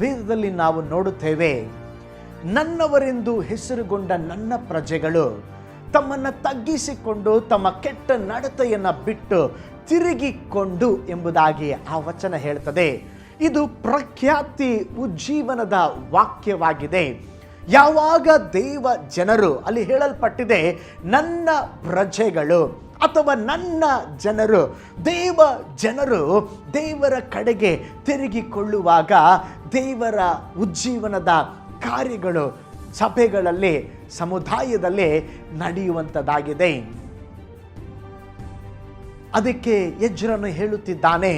ವೇದದಲ್ಲಿ ನಾವು ನೋಡುತ್ತೇವೆ, ನನ್ನವರೆಂದು ಹೆಸರುಗೊಂಡ ನನ್ನ ಪ್ರಜೆಗಳು ತಮ್ಮನ್ನು ತಗ್ಗಿಸಿಕೊಂಡು ತಮ್ಮ ಕೆಟ್ಟ ನಡತೆಯನ್ನು ಬಿಟ್ಟು ತಿರುಗಿಕೊಂಡು ಎಂಬುದಾಗಿ ಆ ವಚನ ಹೇಳ್ತದೆ. ಇದು ಪ್ರಖ್ಯಾತಿ ಉಜ್ಜೀವನದ ವಾಕ್ಯವಾಗಿದೆ. ಯಾವಾಗ ದೇವ ಜನರು, ಅಲ್ಲಿ ಹೇಳಲ್ಪಟ್ಟಿದೆ ನನ್ನ ಪ್ರಜೆಗಳು ಅಥವಾ ನನ್ನ ಜನರು, ಜನರು ದೇವರ ಕಡೆಗೆ ತಿರುಗಿಕೊಳ್ಳುವಾಗ ದೇವರ ಉಜ್ಜೀವನದ ಕಾರ್ಯಗಳು ಸಭೆಗಳಲ್ಲಿ, ಸಮುದಾಯದಲ್ಲಿ ನಡೆಯುವಂಥದ್ದಾಗಿದೆ. ಅದಕ್ಕೆ ಎಜ್ರನು ಹೇಳುತ್ತಿದ್ದಾನೆ,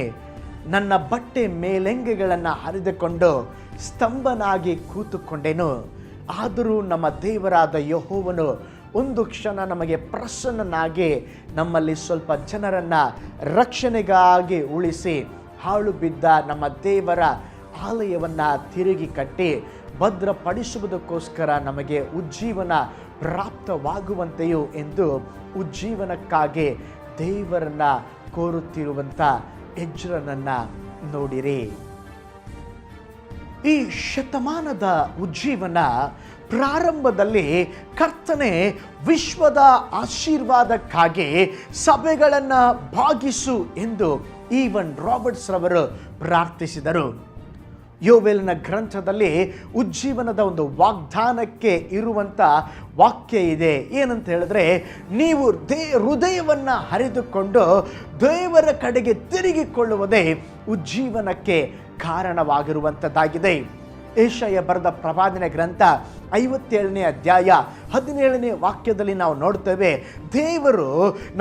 ನನ್ನ ಬಟ್ಟೆ ಮೇಲೆಂಗೆಗಳನ್ನು ಹರಿದುಕೊಂಡು ಸ್ತಂಭನಾಗಿ ಕೂತುಕೊಂಡೆನು. ಆದರೂ ನಮ್ಮ ದೇವರಾದ ಯೆಹೋವನು ಒಂದು ಕ್ಷಣ ನಮಗೆ ಪ್ರಸನ್ನನಾಗಿ ನಮ್ಮಲ್ಲಿ ಸ್ವಲ್ಪ ಜನರನ್ನು ರಕ್ಷಣೆಗಾಗಿ ಉಳಿಸಿ ಹಾಳು ಬಿದ್ದ ನಮ್ಮ ದೇವರ ಆಲಯವನ್ನು ತಿರುಗಿ ಕಟ್ಟಿ ಭದ್ರಪಡಿಸುವುದಕ್ಕೋಸ್ಕರ ನಮಗೆ ಉಜ್ಜೀವನ ಪ್ರಾಪ್ತವಾಗುವಂತೆಯೂ ಎಂದು ಉಜ್ಜೀವನಕ್ಕಾಗಿ ದೇವರನ್ನು ಕೋರುತ್ತಿರುವಂಥ ಎಜ್ರನನ್ನು ನೋಡಿರಿ. ಈ ಶತಮಾನದ ಉಜ್ಜೀವನ ಪ್ರಾರಂಭದಲ್ಲಿ ಕರ್ತನೆ ವಿಶ್ವದ ಆಶೀರ್ವಾದಕ್ಕಾಗಿ ಸಭೆಗಳನ್ನು ಭಾಗಿಸು ಎಂದು ಈವನ್ ರಾಬರ್ಟ್ಸ್ ರವರು ಪ್ರಾರ್ಥಿಸಿದರು. ಯೋವೇಲನ ಗ್ರಂಥದಲ್ಲಿ ಉಜ್ಜೀವನದ ಒಂದು ವಾಗ್ದಾನಕ್ಕೆ ಇರುವಂಥ ವಾಕ್ಯ ಇದೆ. ಏನಂತ ಹೇಳಿದ್ರೆ, ನೀವು ಹೃದಯವನ್ನು ಹರಿದುಕೊಂಡು ದೇವರ ಕಡೆಗೆ ತಿರುಗಿಕೊಳ್ಳುವುದೇ ಉಜ್ಜೀವನಕ್ಕೆ ಕಾರಣವಾಗಿರುವಂಥದ್ದಾಗಿದೆ. ಯೆಶಾಯ ಬರೆದ ಪ್ರವಾದನೆ ಗ್ರಂಥ 57ನೇ ಅಧ್ಯಾಯ 17ನೇ ವಾಕ್ಯದಲ್ಲಿ ನಾವು ನೋಡ್ತೇವೆ, ದೇವರು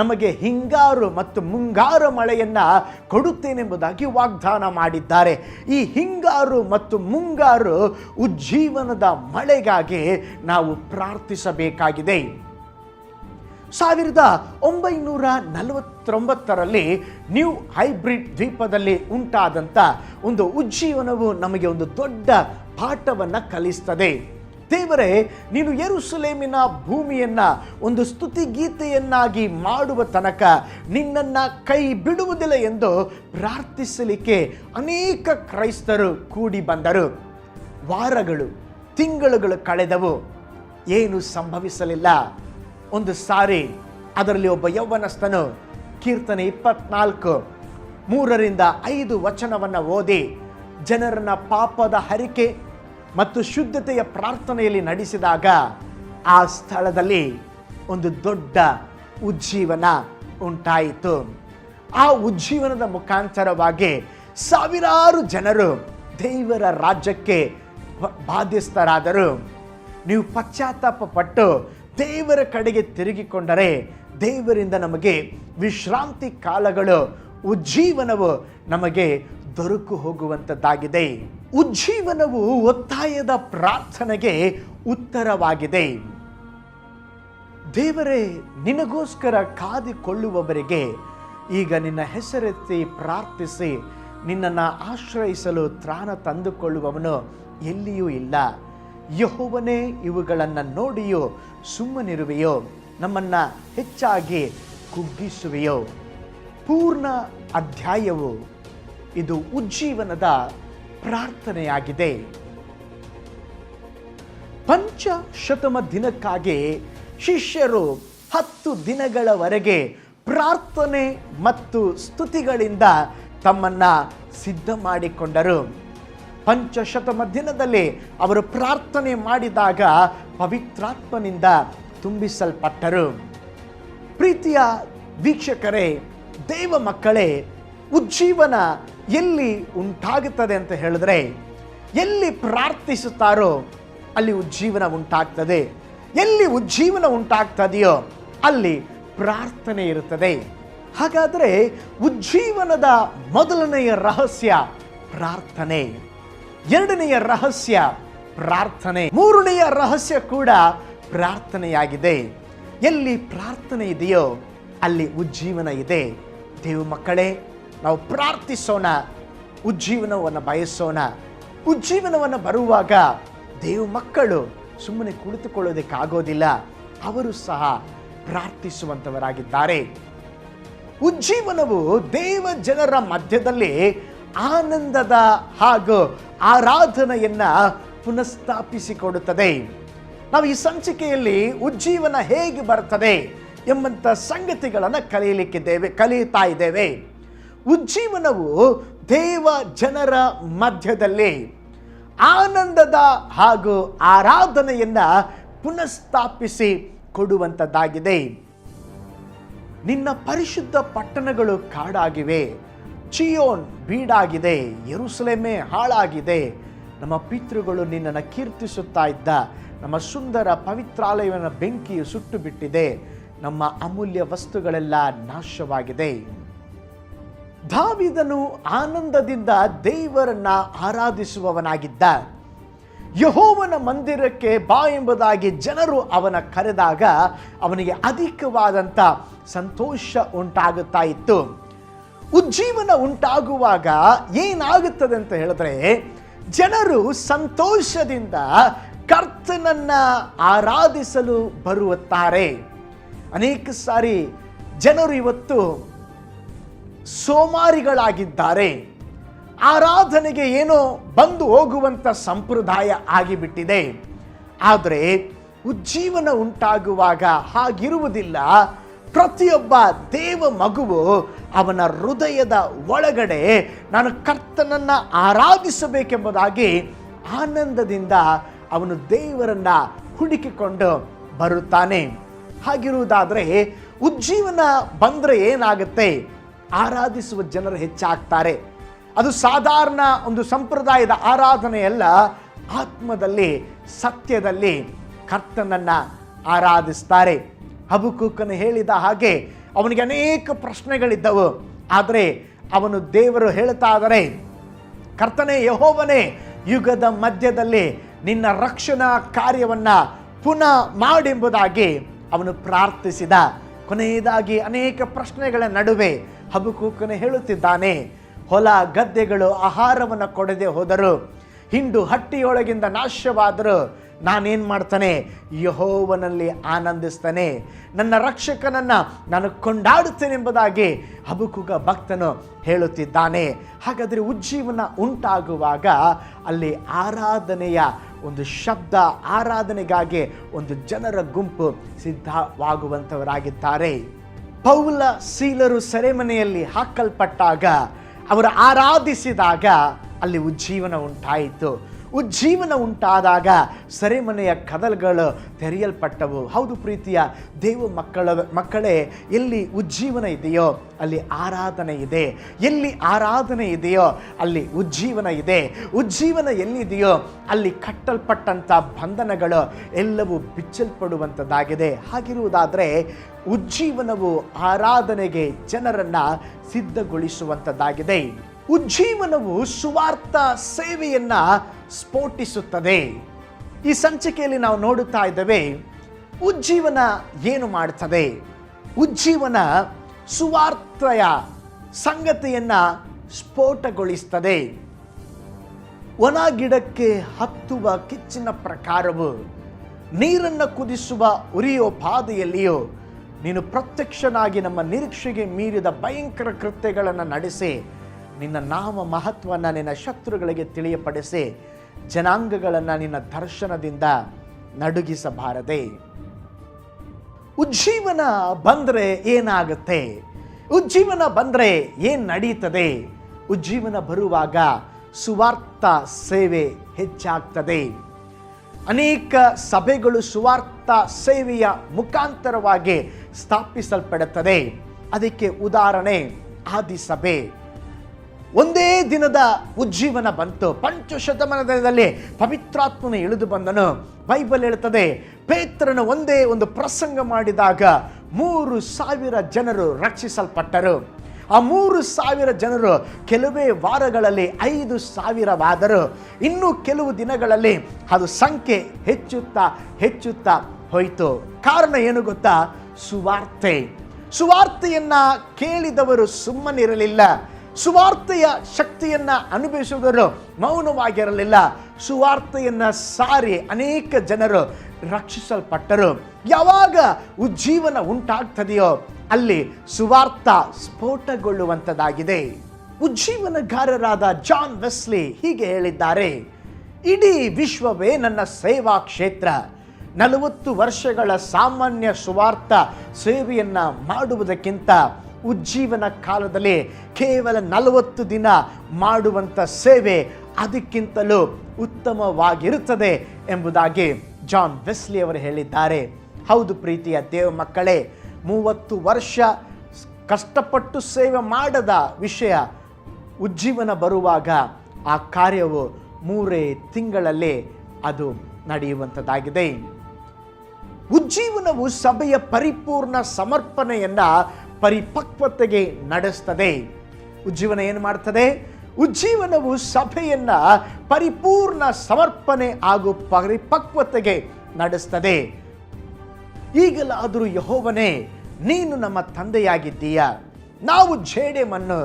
ನಮಗೆ ಹಿಂಗಾರು ಮತ್ತು ಮುಂಗಾರು ಮಳೆಯನ್ನು ಕೊಡುತ್ತೇನೆಂಬುದಾಗಿ ವಾಗ್ದಾನ ಮಾಡಿದ್ದಾರೆ. ಈ ಹಿಂಗಾರು ಮತ್ತು ಮುಂಗಾರು ಉಜ್ಜೀವನದ ಮಳೆಗಾಗಿ ನಾವು ಪ್ರಾರ್ಥಿಸಬೇಕಾಗಿದೆ. 1949ರಲ್ಲಿ ನ್ಯೂ ಹೈಬ್ರಿಡ್ ದ್ವೀಪದಲ್ಲಿ ಉಂಟಾದಂಥ ಒಂದು ಉಜ್ಜೀವನವು ನಮಗೆ ಒಂದು ದೊಡ್ಡ ಪಾಠವನ್ನು ಕಲಿಸ್ತದೆ. ದೇವರೇ, ನೀನು ಯೆರೂಸಲೇಮಿನ ಭೂಮಿಯನ್ನು ಒಂದು ಸ್ತುತಿಗೀತೆಯನ್ನಾಗಿ ಮಾಡುವ ತನಕ ನಿನ್ನನ್ನು ಕೈ ಬಿಡುವುದಿಲ್ಲ ಎಂದು ಪ್ರಾರ್ಥಿಸಲಿಕ್ಕೆ ಅನೇಕ ಕ್ರೈಸ್ತರು ಕೂಡಿ ಬಂದರು. ವಾರಗಳು, ತಿಂಗಳುಗಳು ಕಳೆದವು, ಏನು ಸಂಭವಿಸಲಿಲ್ಲ. ಒಂದು ಸಾರಿ ಅದರಲ್ಲಿ ಒಬ್ಬ ಯೌವನಸ್ಥನು ಕೀರ್ತನೆ 24:3-5 ವಚನವನ್ನು ಓದಿ ಜನರನ್ನ ಪಾಪದ ಹರಿಕೆ ಮತ್ತು ಶುದ್ಧತೆಯ ಪ್ರಾರ್ಥನೆಯಲ್ಲಿ ನಡೆಸಿದಾಗ ಆ ಸ್ಥಳದಲ್ಲಿ ಒಂದು ದೊಡ್ಡ ಉಜ್ಜೀವನ ಉಂಟಾಯಿತು. ಆ ಉಜ್ಜೀವನದ ಮುಖಾಂತರವಾಗಿ ಸಾವಿರಾರು ಜನರು ದೇವರ ರಾಜ್ಯಕ್ಕೆ ಬಾಧ್ಯಸ್ಥರಾದರು. ನೀವು ಪಶ್ಚಾತ್ತಾಪ ಪಟ್ಟು ದೇವರ ಕಡೆಗೆ ತಿರುಗಿಕೊಂಡರೆ ದೇವರಿಂದ ನಮಗೆ ವಿಶ್ರಾಂತಿ ಕಾಲಗಳು, ಉಜ್ಜೀವನವು ನಮಗೆ ದೊರಕು ಹೋಗುವಂಥದ್ದಾಗಿದೆ. ಉಜ್ಜೀವನವು ಒತ್ತಾಯದ ಪ್ರಾರ್ಥನೆಗೆ ಉತ್ತರವಾಗಿದೆ. ದೇವರೇ, ನಿನಗೋಸ್ಕರ ಕಾದಿಕೊಳ್ಳುವವರಿಗೆ ಈಗ ನಿನ್ನ ಹೆಸರೆತ್ತಿ ಪ್ರಾರ್ಥಿಸಿ ನಿನ್ನನ್ನು ಆಶ್ರಯಿಸಲು ತ್ರಾಣ ತಂದುಕೊಳ್ಳುವವನು ಎಲ್ಲಿಯೂ ಇಲ್ಲ. ಯೆಹೋವನೇ, ಇವುಗಳನ್ನು ನೋಡಿಯೋ ಸುಮ್ಮನಿರುವೆಯೋ, ನಮ್ಮನ್ನು ಹೆಚ್ಚಾಗಿ ಕುಗ್ಗಿಸುವೆಯೋ. ಪೂರ್ಣ ಅಧ್ಯಾಯವು ಇದು ಉಜ್ಜೀವನದ ಪ್ರಾರ್ಥನೆಯಾಗಿದೆ. ಪಂಚಶತಮ ದಿನಕ್ಕಾಗಿ ಶಿಷ್ಯರು 10 ದಿನಗಳವರೆಗೆ ಪ್ರಾರ್ಥನೆ ಮತ್ತು ಸ್ತುತಿಗಳಿಂದ ತಮ್ಮನ್ನು ಸಿದ್ಧ ಮಾಡಿಕೊಂಡರು. ಪಂಚಶತಮ ದಿನದಲ್ಲಿ ಅವರು ಪ್ರಾರ್ಥನೆ ಮಾಡಿದಾಗ ಪವಿತ್ರಾತ್ಮನಿಂದ ತುಂಬಿಸಲ್ಪಟ್ಟರು. ಪ್ರೀತಿಯ ವೀಕ್ಷಕರೇ, ದೇವ ಮಕ್ಕಳೇ, ಉಜ್ಜೀವನ ಎಲ್ಲಿ ಉಂಟಾಗುತ್ತದೆ ಅಂತ ಹೇಳಿದ್ರೆ, ಎಲ್ಲಿ ಪ್ರಾರ್ಥಿಸುತ್ತಾರೋ ಅಲ್ಲಿ ಉಜ್ಜೀವನ ಉಂಟಾಗ್ತದೆ. ಎಲ್ಲಿ ಉಜ್ಜೀವನ ಉಂಟಾಗ್ತದೆಯೋ ಅಲ್ಲಿ ಪ್ರಾರ್ಥನೆ ಇರುತ್ತದೆ. ಹಾಗಾದರೆ ಉಜ್ಜೀವನದ ಮೊದಲನೆಯ ರಹಸ್ಯ ಪ್ರಾರ್ಥನೆ, ಎರಡನೆಯ ರಹಸ್ಯ ಪ್ರಾರ್ಥನೆ, ಮೂರನೆಯ ರಹಸ್ಯ ಕೂಡ ಪ್ರಾರ್ಥನೆಯಾಗಿದೆ. ಎಲ್ಲಿ ಪ್ರಾರ್ಥನೆ ಇದೆಯೋ ಅಲ್ಲಿ ಉಜ್ಜೀವನ ಇದೆ. ದೇವ ಮಕ್ಕಳೇ, ನಾವು ಪ್ರಾರ್ಥಿಸೋಣ, ಉಜ್ಜೀವನವನ್ನು ಬಯಸೋಣ. ಉಜ್ಜೀವನವನ್ನು ಬರುವಾಗ ದೇವ ಮಕ್ಕಳು ಸುಮ್ಮನೆ ಕುಳಿತುಕೊಳ್ಳೋದಕ್ಕಾಗೋದಿಲ್ಲ, ಅವರು ಸಹ ಪ್ರಾರ್ಥಿಸುವಂಥವರಾಗಿದ್ದಾರೆ. ಉಜ್ಜೀವನವು ದೇವ ಜನರ ಮಧ್ಯದಲ್ಲಿ ಆನಂದದ ಹಾಗೂ ಆರಾಧನೆಯನ್ನ ಪುನಃಸ್ಥಾಪಿಸಿಕೊಡುತ್ತದೆ. ನಾವು ಈ ಸಂಚಿಕೆಯಲ್ಲಿ ಉಜ್ಜೀವನ ಹೇಗೆ ಬರ್ತದೆ ಎಂಬಂಥ ಸಂಗತಿಗಳನ್ನು ಕಲಿಯುತ್ತಾ ಇದ್ದೇವೆ. ಉಜ್ಜೀವನವು ದೇವ ಜನರ ಮಧ್ಯದಲ್ಲಿ ಆನಂದದ ಹಾಗೂ ಆರಾಧನೆಯನ್ನ ಪುನಃಸ್ಥಾಪಿಸಿ ಕೊಡುವಂಥದ್ದಾಗಿದೆ. ನಿನ್ನ ಪರಿಶುದ್ಧ ಪಟ್ಟಣಗಳು ಕಾಡಾಗಿವೆ, ಚಿಯೋನ್ ಬೀಡಾಗಿದೆ, ಯೆರೂಸಲೇಮೇ ಹಾಳಾಗಿದೆ. ನಮ್ಮ ಪಿತೃಗಳು ನಿನ್ನನ್ನು ಕೀರ್ತಿಸುತ್ತಾ ಇದ್ದ ನಮ್ಮ ಸುಂದರ ಪವಿತ್ರಾಲಯವನ್ನು ಬೆಂಕಿಯು ಸುಟ್ಟು ಬಿಟ್ಟಿದೆ, ನಮ್ಮ ಅಮೂಲ್ಯ ವಸ್ತುಗಳೆಲ್ಲ ನಾಶವಾಗಿದೆ. ದಾವೀದನು ಆನಂದದಿಂದ ದೇವರನ್ನ ಆರಾಧಿಸುವವನಾಗಿದ್ದ. ಯೆಹೋವನ ಮಂದಿರಕ್ಕೆ ಬಾ ಎಂಬುದಾಗಿ ಜನರು ಅವನ ಕರೆದಾಗ ಅವನಿಗೆ ಅಧಿಕವಾದಂಥ ಸಂತೋಷ ಉಂಟಾಗುತ್ತಾ ಇತ್ತು. ಉಜ್ಜೀವನ ಉಂಟಾಗುವಾಗ ಏನಾಗುತ್ತದೆ ಅಂತ ಹೇಳಿದ್ರೆ, ಜನರು ಸಂತೋಷದಿಂದ ಕರ್ತನನ್ನ ಆರಾಧಿಸಲು ಬರುತ್ತಾರೆ. ಅನೇಕ ಸಾರಿ ಜನರು ಇವತ್ತು ಸೋಮಾರಿಗಳಾಗಿದ್ದಾರೆ. ಆರಾಧನೆಗೆ ಏನೋ ಬಂದು ಹೋಗುವಂಥ ಸಂಪ್ರದಾಯ ಆಗಿಬಿಟ್ಟಿದೆ. ಆದರೆ ಉಜ್ಜೀವನ ಉಂಟಾಗುವಾಗ ಹಾಗಿರುವುದಿಲ್ಲ. ಪ್ರತಿಯೊಬ್ಬ ದೇವ ಮಗುವು ಅವನ ಹೃದಯದ ಒಳಗಡೆ ನಾನು ಕರ್ತನನ್ನ ಆರಾಧಿಸಬೇಕೆಂಬುದಾಗಿ ಆನಂದದಿಂದ ಅವನು ದೇವರನ್ನ ಹುಡುಕಿಕೊಂಡು ಬರುತ್ತಾನೆ. ಹಾಗಿರುವುದಾದರೆ ಉಜ್ಜೀವನ ಬಂದರೆ ಏನಾಗುತ್ತೆ? ಆರಾಧಿಸುವ ಜನರು ಹೆಚ್ಚಾಗ್ತಾರೆ. ಅದು ಸಾಧಾರಣ ಒಂದು ಸಂಪ್ರದಾಯದ ಆರಾಧನೆಯಲ್ಲ, ಆತ್ಮದಲ್ಲಿ ಸತ್ಯದಲ್ಲಿ ಕರ್ತನನ್ನ ಆರಾಧಿಸ್ತಾರೆ. ಹಬಕ್ಕೂಕನು ಹೇಳಿದ ಹಾಗೆ ಅವನಿಗೆ ಅನೇಕ ಪ್ರಶ್ನೆಗಳಿದ್ದವು. ಆದರೆ ಅವನು ದೇವರು ಹೇಳ್ತಾ ಇದ್ದಾರೆ, ಕರ್ತನೇ ಯೆಹೋವನೇ, ಯುಗದ ಮಧ್ಯದಲ್ಲಿ ನಿನ್ನ ರಕ್ಷಣಾ ಕಾರ್ಯವನ್ನ ಪುನಃ ಮಾಡೆಂಬುದಾಗಿ ಅವನು ಪ್ರಾರ್ಥಿಸಿದ. ಕೊನೆಯದಾಗಿ ಅನೇಕ ಪ್ರಶ್ನೆಗಳ ನಡುವೆ ಹಬಕ್ಕೂಕನು ಹೇಳುತ್ತಿದ್ದಾನೆ, ಹೊಲ ಗದ್ದೆಗಳು ಆಹಾರವನ್ನು ಕೊಡದೆ ಹೋದರು, ಹಿಂಡು ಹಟ್ಟಿಯೊಳಗಿಂದ ನಾಶವಾದರು, ನಾನೇನು ಮಾಡ್ತಾನೆ? ಯೆಹೋವನಲ್ಲಿ ಆನಂದಿಸ್ತಾನೆ, ನನ್ನ ರಕ್ಷಕನನ್ನು ನಾನು ಕೊಂಡಾಡುತ್ತೇನೆ ಎಂಬುದಾಗಿ ಹಬಕ್ಕೂಕ ಭಕ್ತನು ಹೇಳುತ್ತಿದ್ದಾನೆ. ಹಾಗಾದರೆ ಉಜ್ಜೀವನ ಉಂಟಾಗುವಾಗ ಅಲ್ಲಿ ಆರಾಧನೆಯ ಒಂದು ಶಬ್ದ, ಆರಾಧನೆಗಾಗಿ ಒಂದು ಜನರ ಗುಂಪು ಸಿದ್ಧವಾಗುವಂಥವರಾಗಿದ್ದಾರೆ. ಪೌಲ ಸೀಲರು ಸೆರೆಮನೆಯಲ್ಲಿ ಹಾಕಲ್ಪಟ್ಟಾಗ, ಅವರು ಆರಾಧಿಸಿದಾಗ ಅಲ್ಲಿ ಉಜ್ಜೀವನ ಉಂಟಾಯಿತು. ಉಜ್ಜೀವನ ಉಂಟಾದಾಗ ಸೆರೆಮನೆಯ ಕದಲ್ಗಳು ತೆರೆಯಲ್ಪಟ್ಟವು. ಹೌದು ಪ್ರೀತಿಯ ದೇವ ಮಕ್ಕಳೇ, ಎಲ್ಲಿ ಉಜ್ಜೀವನ ಇದೆಯೋ ಅಲ್ಲಿ ಆರಾಧನೆ ಇದೆ. ಎಲ್ಲಿ ಆರಾಧನೆ ಇದೆಯೋ ಅಲ್ಲಿ ಉಜ್ಜೀವನ ಇದೆ. ಉಜ್ಜೀವನ ಎಲ್ಲಿದೆಯೋ ಅಲ್ಲಿ ಕಟ್ಟಲ್ಪಟ್ಟಂಥ ಬಂಧನಗಳು ಎಲ್ಲವೂ ಬಿಚ್ಚಲ್ಪಡುವಂಥದ್ದಾಗಿದೆ. ಹಾಗಿರುವುದಾದರೆ ಉಜ್ಜೀವನವು ಆರಾಧನೆಗೆ ಜನರನ್ನ ಸಿದ್ಧಗೊಳಿಸುವಂಥದ್ದಾಗಿದೆ. ಉಜ್ಜೀವನವು ಸುವಾರ್ಥ ಸೇವೆಯನ್ನ ಸ್ಫೋಟಿಸುತ್ತದೆ. ಈ ಸಂಚಿಕೆಯಲ್ಲಿ ನಾವು ನೋಡುತ್ತಾ ಇದ್ದೇವೆ, ಉಜ್ಜೀವನ ಏನು ಮಾಡುತ್ತದೆ? ಉಜ್ಜೀವನ ಸುವಾರ್ತೆಯ ಸಂಗತಿಯನ್ನ ಸ್ಫೋಟಗೊಳಿಸುತ್ತದೆ. ಒಣ ಗಿಡಕ್ಕೆ ಹತ್ತುವ ಕಿಚ್ಚಿನ ಪ್ರಕಾರವು, ನೀರನ್ನು ಕುದಿಸುವ ಉರಿಯೋ ಬಾಧೆಯಲ್ಲಿಯೂ ನೀನು ಪ್ರತ್ಯಕ್ಷನಾಗಿ ನಮ್ಮ ನಿರೀಕ್ಷೆಗೆ ಮೀರಿದ ಭಯಂಕರ ಕೃತ್ಯಗಳನ್ನು ನಡೆಸಿ ನಿನ್ನ ನಾಮ ಮಹತ್ವವನ್ನು ನಿನ್ನ ಶತ್ರುಗಳಿಗೆ ತಿಳಿಯಪಡಿಸಿ ಜನಾಂಗಗಳನ್ನು ನಿನ್ನ ದರ್ಶನದಿಂದ ನಡುಗಿಸಬಾರದೆ. ಉಜ್ಜೀವನ ಬಂದರೆ ಏನಾಗುತ್ತೆ? ಉಜ್ಜೀವನ ಬಂದರೆ ಏನು ನಡೀತದೆ? ಉಜ್ಜೀವನ ಬರುವಾಗ ಸುವಾರ್ಥ ಸೇವೆ ಹೆಚ್ಚಾಗ್ತದೆ. ಅನೇಕ ಸಭೆಗಳು ಸುವಾರ್ಥ ಸೇವೆಯ ಮುಖಾಂತರವಾಗಿ ಸ್ಥಾಪಿಸಲ್ಪಡುತ್ತದೆ. ಅದಕ್ಕೆ ಉದಾಹರಣೆ ಆದಿಸಭೆ. ಒಂದೇ ದಿನದ ಉಜ್ಜೀವನ ಬಂತು. ಪಂಚಶತಮಾನದಲ್ಲಿ ಪವಿತ್ರಾತ್ಮನು ಇಳಿದು ಬಂದನು. ಬೈಬಲ್ ಹೇಳ್ತದೆ, ಪೇತ್ರನು ಒಂದೇ ಒಂದು ಪ್ರಸಂಗ ಮಾಡಿದಾಗ 3,000 ಜನರು ರಕ್ಷಿಸಲ್ಪಟ್ಟರು. ಆ 3,000 ಜನರು ಕೆಲವೇ ವಾರಗಳಲ್ಲಿ 5,000ವಾದರು. ಇನ್ನು ಕೆಲವು ದಿನಗಳಲ್ಲಿ ಅದು ಸಂಖ್ಯೆ ಹೆಚ್ಚುತ್ತಾ ಹೋಯಿತು. ಕಾರಣ ಏನು ಗೊತ್ತಾ? ಸುವಾರ್ತೆ. ಸುವಾರ್ತೆಯನ್ನ ಕೇಳಿದವರು ಸುಮ್ಮನಿರಲಿಲ್ಲ. ಸುವಾರ್ತೆಯ ಶಕ್ತಿಯನ್ನ ಅನುಭವಿಸುವುದರು ಮೌನವಾಗಿರಲಿಲ್ಲ. ಸುವಾರ್ತೆಯನ್ನ ಸಾರಿ ಅನೇಕ ಜನರು ರಕ್ಷಿಸಲ್ಪಟ್ಟರು. ಯಾವಾಗ ಉಜ್ಜೀವನ ಉಂಟಾಗ್ತದೆಯೋ ಅಲ್ಲಿ ಸುವಾರ್ಥ ಸ್ಫೋಟಗೊಳ್ಳುವಂಥದ್ದಾಗಿದೆ. ಉಜ್ಜೀವನಗಾರರಾದ ಜಾನ್ ವೆಸ್ಲಿ ಹೀಗೆ ಹೇಳಿದ್ದಾರೆ, ಇಡೀ ವಿಶ್ವವೇ ನನ್ನ ಸೇವಾ ಕ್ಷೇತ್ರ. 40 ವರ್ಷಗಳ ಸಾಮಾನ್ಯ ಸುವಾರ್ಥ ಸೇವೆಯನ್ನು ಮಾಡುವುದಕ್ಕಿಂತ ಉಜ್ಜೀವನ ಕಾಲದಲ್ಲಿ ಕೇವಲ 40 ದಿನ ಮಾಡುವಂಥ ಸೇವೆ ಅದಕ್ಕಿಂತಲೂ ಉತ್ತಮವಾಗಿರುತ್ತದೆ ಎಂಬುದಾಗಿ ಜಾನ್ ವೆಸ್ಲಿ ಅವರು ಹೇಳಿದ್ದಾರೆ. ಹೌದು ಪ್ರೀತಿಯ ದೇವ ಮಕ್ಕಳೇ, 30 ವರ್ಷ ಕಷ್ಟಪಟ್ಟು ಸೇವೆ ಮಾಡದ ವಿಷಯ ಉಜ್ಜೀವನ ಬರುವಾಗ ಆ ಕಾರ್ಯವು 3 ತಿಂಗಳಲ್ಲಿ ಅದು ನಡೆಯುವಂಥದ್ದಾಗಿದೆ. ಉಜ್ಜೀವನವು ಸಭೆಯ ಪರಿಪೂರ್ಣ ಸಮರ್ಪಣೆಯನ್ನ ಪರಿಪಕ್ವತೆಗೆ ನಡೆಸ್ತದೆ. ಉಜ್ಜೀವನ ಏನು ಮಾಡ್ತದೆ? ಉಜ್ಜೀವನವು ಸಭೆಯನ್ನ ಪರಿಪೂರ್ಣ ಸಮರ್ಪಣೆ ಹಾಗೂ ಪರಿಪಕ್ವತೆಗೆ ನಡೆಸ್ತದೆ. ಈಗಲಾದರೂ ಯೆಹೋವನೇ, ನೀನು ನಮ್ಮ ತಂದೆಯಾಗಿದ್ದೀಯ, ನಾವು ಜೇಡೆ ಮಣ್ಣು,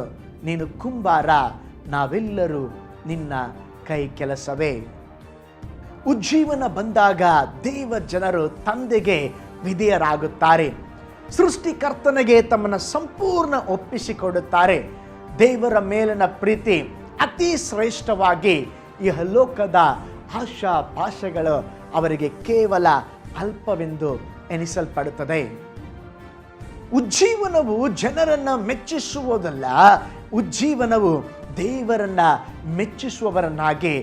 ನೀನು ಕುಂಬಾರ, ನಾವೆಲ್ಲರೂ ನಿನ್ನ ಕೈ ಕೆಲಸವೇ. ಉಜ್ಜೀವನ ಬಂದಾಗ ದೇವ ಜನರು ತಂದೆಗೆ ವಿಧೇಯರಾಗುತ್ತಾರೆ. ಸೃಷ್ಟಿಕರ್ತನಿಗೆ ತಮ್ಮನ್ನು ಸಂಪೂರ್ಣ ಒಪ್ಪಿಸಿಕೊಡುತ್ತಾರೆ. ದೇವರ ಮೇಲಿನ ಪ್ರೀತಿ ಅತಿ ಶ್ರೇಷ್ಠವಾಗಿ ಇಹಲೋಕದ ಆಶಾ ಪಾಶಗಳು ಅವರಿಗೆ ಕೇವಲ ಅಲ್ಪವೆಂದು ಎನಿಸಲ್ಪಡುತ್ತದೆ. ಉಜ್ಜೀವನವು ಜನರನ್ನು ಮೆಚ್ಚಿಸುವುದಲ್ಲ, ಉಜ್ಜೀವನವು ದೇವರನ್ನ ಮೆಚ್ಚಿಸುವವರನ್ನಾಗಿ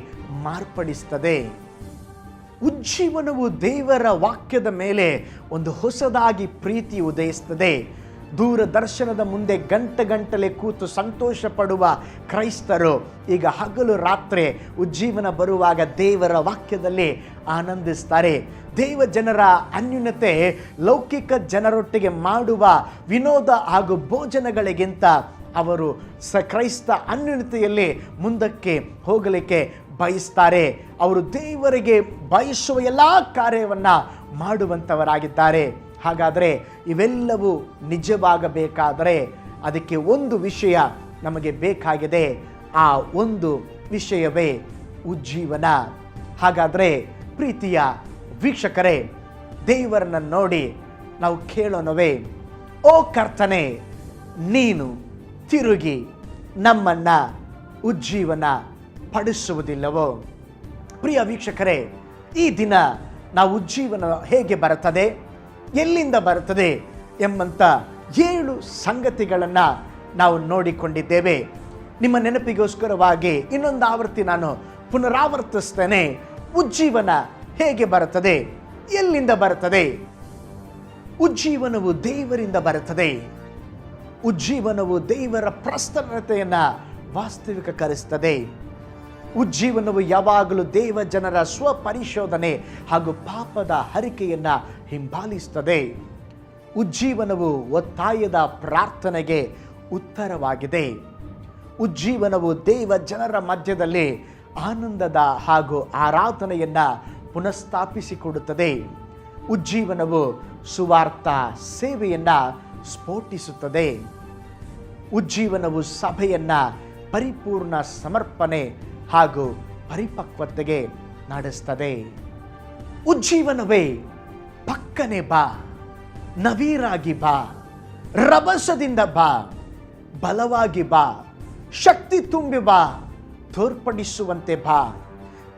ಮಾರ್ಪಡಿಸುತ್ತದೆ. ಉಜ್ಜೀವನವು ದೇವರ ವಾಕ್ಯದ ಮೇಲೆ ಒಂದು ಹೊಸದಾಗಿ ಪ್ರೀತಿ ಉದಯಿಸುತ್ತದೆ. ದೂರದರ್ಶನದ ಮುಂದೆ ಗಂಟೆ ಕೂತು ಸಂತೋಷ ಪಡುವ ಕ್ರೈಸ್ತರು ಈಗ ಹಗಲು ರಾತ್ರಿ ಉಜ್ಜೀವನ ಬರುವಾಗ ದೇವರ ವಾಕ್ಯದಲ್ಲಿ ಆನಂದಿಸ್ತಾರೆ. ದೇವ ಜನರ ಅನ್ಯೂನ್ಯತೆ ಲೌಕಿಕ ಜನರೊಟ್ಟಿಗೆ ಮಾಡುವ ವಿನೋದ ಹಾಗೂ ಭೋಜನಗಳಿಗಿಂತ ಅವರು ಕ್ರೈಸ್ತ ಅನ್ಯೂನ್ಯತೆಯಲ್ಲಿ ಮುಂದಕ್ಕೆ ಹೋಗಲಿಕ್ಕೆ ಬಯಸ್ತಾರೆ. ಅವರು ದೇವರಿಗೆ ಬಯಸುವ ಎಲ್ಲ ಕಾರ್ಯವನ್ನು ಮಾಡುವಂಥವರಾಗಿದ್ದಾರೆ. ಹಾಗಾದರೆ ಇವೆಲ್ಲವೂ ನಿಜವಾಗಬೇಕಾದರೆ ಅದಕ್ಕೆ ಒಂದು ವಿಷಯ ನಮಗೆ ಬೇಕಾಗಿದೆ. ಆ ಒಂದು ವಿಷಯವೇ ಉಜ್ಜೀವನ. ಹಾಗಾದರೆ ಪ್ರೀತಿಯ ವೀಕ್ಷಕರೇ, ದೇವರನ್ನು ನೋಡಿ ನಾವು ಕೇಳೋಣವೇ, ಓ ಕರ್ತನೆ, ನೀನು ತಿರುಗಿ ನಮ್ಮನ್ನು ಉಜ್ಜೀವನ ಪಡಿಸುವುದಿಲ್ಲವೋ? ಪ್ರಿಯ ವೀಕ್ಷಕರೇ, ಈ ದಿನ ನಾವು ಉಜ್ಜೀವನ ಹೇಗೆ ಬರುತ್ತದೆ, ಎಲ್ಲಿಂದ ಬರುತ್ತದೆ ಎಂಬಂಥ 7 ಸಂಗತಿಗಳನ್ನು ನಾವು ನೋಡಿಕೊಂಡಿದ್ದೇವೆ. ನಿಮ್ಮ ನೆನಪಿಗೋಸ್ಕರವಾಗಿ ಇನ್ನೊಂದು ಆವರ್ತಿ ನಾನು ಪುನರಾವರ್ತಿಸ್ತೇನೆ. ಉಜ್ಜೀವನ ಹೇಗೆ ಬರುತ್ತದೆ, ಎಲ್ಲಿಂದ ಬರುತ್ತದೆ? ಉಜ್ಜೀವನವು ದೇವರಿಂದ ಬರುತ್ತದೆ. ಉಜ್ಜೀವನವು ದೇವರ ಪ್ರಸನ್ನತೆಯನ್ನು ವಾಸ್ತವಿಕರಿಸುತ್ತದೆ. ಉಜ್ಜೀವನವು ಯಾವಾಗಲೂ ದೇವ ಜನರ ಸ್ವಪರಿಶೋಧನೆ ಹಾಗೂ ಪಾಪದ ಹರಿಕೆಯನ್ನು ಹಿಂಬಾಲಿಸುತ್ತದೆ. ಉಜ್ಜೀವನವು ಒತ್ತಾಯದ ಪ್ರಾರ್ಥನೆಗೆ ಉತ್ತರವಾಗಿದೆ. ಉಜ್ಜೀವನವು ದೇವ ಜನರ ಮಧ್ಯದಲ್ಲಿ ಆನಂದದ ಹಾಗೂ ಆರಾಧನೆಯನ್ನು ಪುನಃಸ್ಥಾಪಿಸಿಕೊಡುತ್ತದೆ. ಉಜ್ಜೀವನವು ಸುವಾರ್ಥ ಸೇವೆಯನ್ನು ಸ್ಫೋಟಿಸುತ್ತದೆ. ಉಜ್ಜೀವನವು ಸಭೆಯನ್ನು ಪರಿಪೂರ್ಣ ಸಮರ್ಪಣೆ ಹಾಗೂ ಪರಿಪಕ್ವತೆಗೆ ನಡೆಸ್ತದೆ. ಉಜ್ಜೀವನವೇ ಪಕ್ಕನೆ ಬಾ, ನವೀರಾಗಿ ಬಾ, ರಭಸದಿಂದ ಬಾ, ಬಲವಾಗಿ ಬಾ, ಶಕ್ತಿ ತುಂಬಿ ಬಾ, ತೋರ್ಪಡಿಸುವಂತೆ ಬಾ,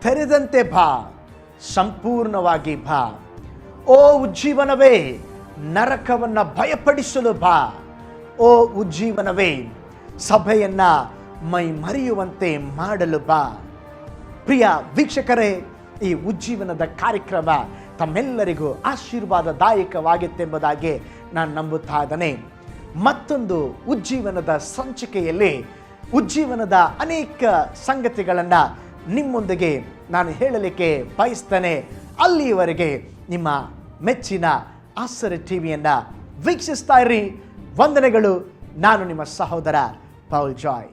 ತೆರೆದಂತೆ ಬಾ, ಸಂಪೂರ್ಣವಾಗಿ ಬಾ. ಓ ಉಜ್ಜೀವನವೇ, ನರಕವನ್ನು ಭಯಪಡಿಸಲು ಬಾ. ಓ ಉಜ್ಜೀವನವೇ, ಸಭೆಯನ್ನ ಮೈ ಮರೆಯುವಂತೆ ಮಾಡಲು ಬಾ. ಪ್ರಿಯ ವೀಕ್ಷಕರೇ, ಈ ಉಜ್ಜೀವನದ ಕಾರ್ಯಕ್ರಮ ತಮ್ಮೆಲ್ಲರಿಗೂ ಆಶೀರ್ವಾದದಾಯಕವಾಗಿತ್ತೆಂಬುದಾಗಿ ನಾನು ನಂಬುತ್ತಾ ಇದ್ದೇನೆ. ಮತ್ತೊಂದು ಉಜ್ಜೀವನದ ಸಂಚಿಕೆಯಲ್ಲಿ ಉಜ್ಜೀವನದ ಅನೇಕ ಸಂಗತಿಗಳನ್ನು ನಿಮ್ಮೊಂದಿಗೆ ನಾನು ಹೇಳಲಿಕ್ಕೆ ಬಯಸ್ತೇನೆ. ಅಲ್ಲಿಯವರೆಗೆ ನಿಮ್ಮ ಮೆಚ್ಚಿನ ಆಸರೆ ಟಿವಿಯನ್ನು ವೀಕ್ಷಿಸ್ತಾ ಇರಿ. ವಂದನೆಗಳು. ನಾನು ನಿಮ್ಮ ಸಹೋದರ ಪೌಲ್ ಜಾಯ್.